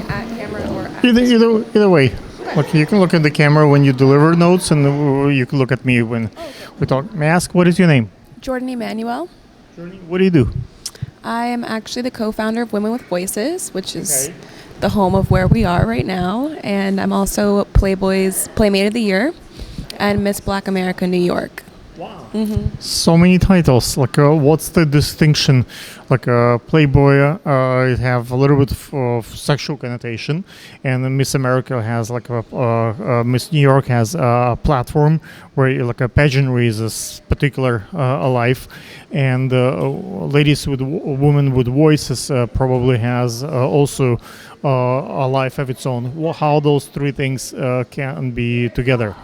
at camera or at Either way. Look, you can look at the camera when you deliver notes, and you can look at me when we talk. May I ask, what is your name? Jordan Emanuel. What do you do? I am actually the co-founder of Women with Voices, which is the home of where we are right now. And I'm also Playboy's Playmate of the Year and Miss Black America New York. Wow. So many titles. Like, what's the distinction? Like, Playboy, it have a little bit of sexual connotation, and Miss America has like Miss New York has a platform where like a pageantry is a particular life, and ladies with women with voices probably has also a life of its own. How those three things can be together?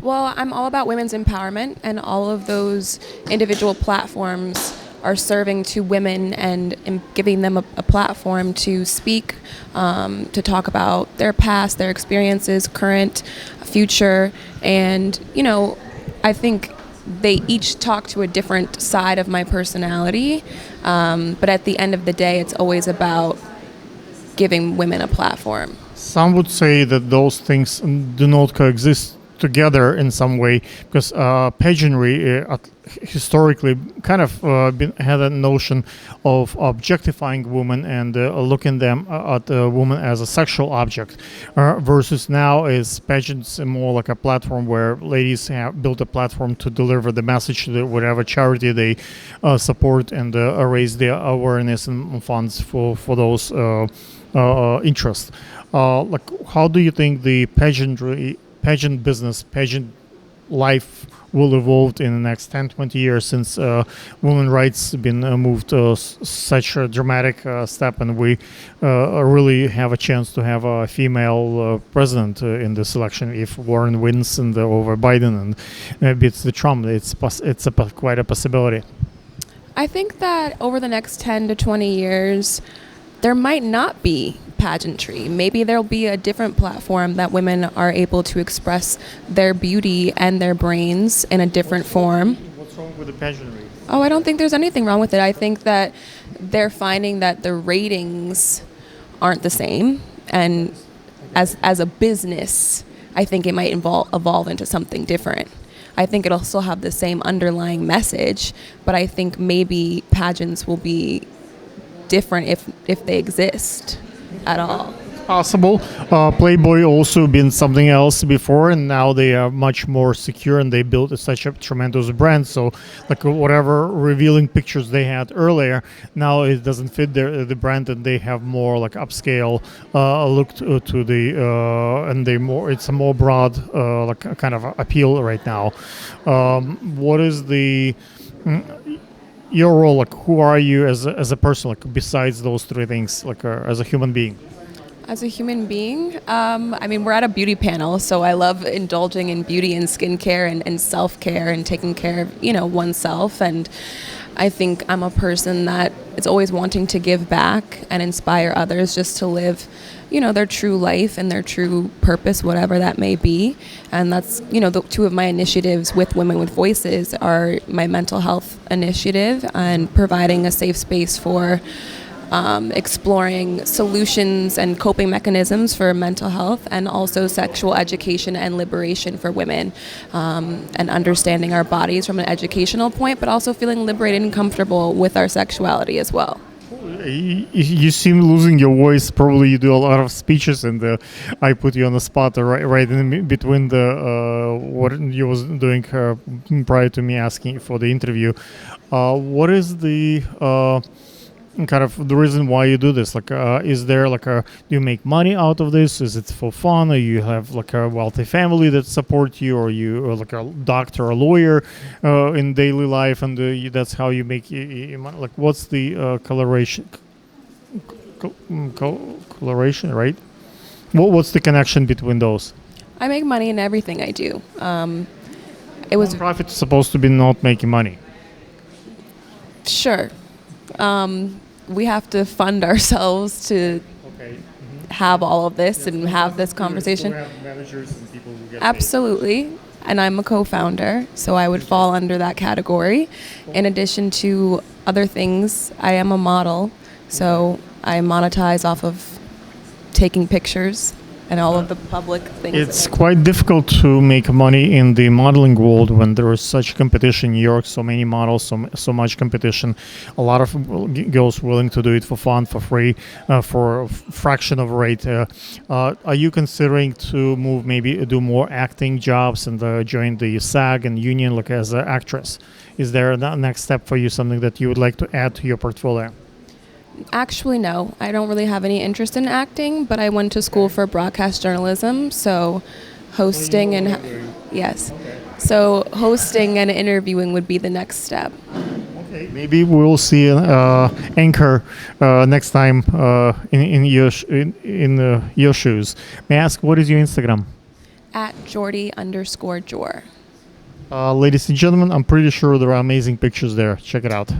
Well, I'm all about women's empowerment, and all of those individual platforms are serving to women and giving them a platform to speak, to talk about their past, their experiences, current, future. And, I think they each talk to a different side of my personality. But at the end of the day, it's always about giving women a platform. Some would say that those things do not coexist together in some way, because pageantry historically kind of had a notion of objectifying women and looking them at a woman as a sexual object, versus now is pageants more like a platform where ladies have built a platform to deliver the message to whatever charity they support, and raise their awareness and funds for those interests. Like, how do you think the pageant business, pageant life will evolve in the next 10, 20 years, since women's rights have been moved to such a dramatic step, and we really have a chance to have a female president in this election if Warren wins and over Biden and beats the Trump. It's quite a possibility. I think that over the next 10 to 20 years, there might not be pageantry. Maybe there'll be a different platform that women are able to express their beauty and their brains in a different form. What's wrong with the pageantry? Oh, I don't think there's anything wrong with it. I think that they're finding that the ratings aren't the same. And as a business, I think it might evolve into something different. I think it'll still have the same underlying message, but I think maybe pageants will be different if they exist at all. Possible. Playboy also been something else before, and now they are much more secure, and they built such a tremendous brand. So, like, whatever revealing pictures they had earlier, now it doesn't fit the brand, and they have more like upscale look to the and it's a more broad like kind of appeal right now. What is your role? Like, who are you as a person? Like, besides those three things, like as a human being. As a human being, we're at a beauty panel, so I love indulging in beauty and skincare and self-care and taking care of, oneself. And I think I'm a person that is always wanting to give back and inspire others just to live, their true life and their true purpose, whatever that may be. And that's, the two of my initiatives with Women with Voices are my mental health initiative and providing a safe space for exploring solutions and coping mechanisms for mental health, and also sexual education and liberation for women, and understanding our bodies from an educational point, but also feeling liberated and comfortable with our sexuality as well. You seem losing your voice. Probably you do a lot of speeches, and I put you on the spot right in between the what you was doing prior to me asking for the interview. What is the kind of the reason why you do this? Like, is there like do you make money out of this? Is it for fun? Or you have like a wealthy family that support you, or you are like a doctor or lawyer in daily life, and that's how you make money? Like, what's the coloration, right? What's the connection between those? I make money in everything I do. Profit is supposed to be not making money. Sure. We have to fund ourselves to have all of this and have this conversation. Have managers and people who get Absolutely. paid. And I'm a co-founder, so I would fall under that category. In addition to other things, I am a model, so I monetize off of taking pictures and all of the public things. It's quite difficult to make money in the modeling world when there is such competition in New York, so many models, so much competition. A lot of girls willing to do it for fun, for free, for a fraction of rate. Are you considering to move, maybe do more acting jobs and join the SAG and union, like as an actress? Is there a next step for you, something that you would like to add to your portfolio? Actually, no. I don't really have any interest in acting, but I went to school for broadcast journalism, so hosting and yes. So hosting and interviewing would be the next step. Okay, maybe we'll see an anchor next time in your shoes. May I ask, what is your Instagram? At Jordy_Jor. Ladies and gentlemen, I'm pretty sure there are amazing pictures there. Check it out.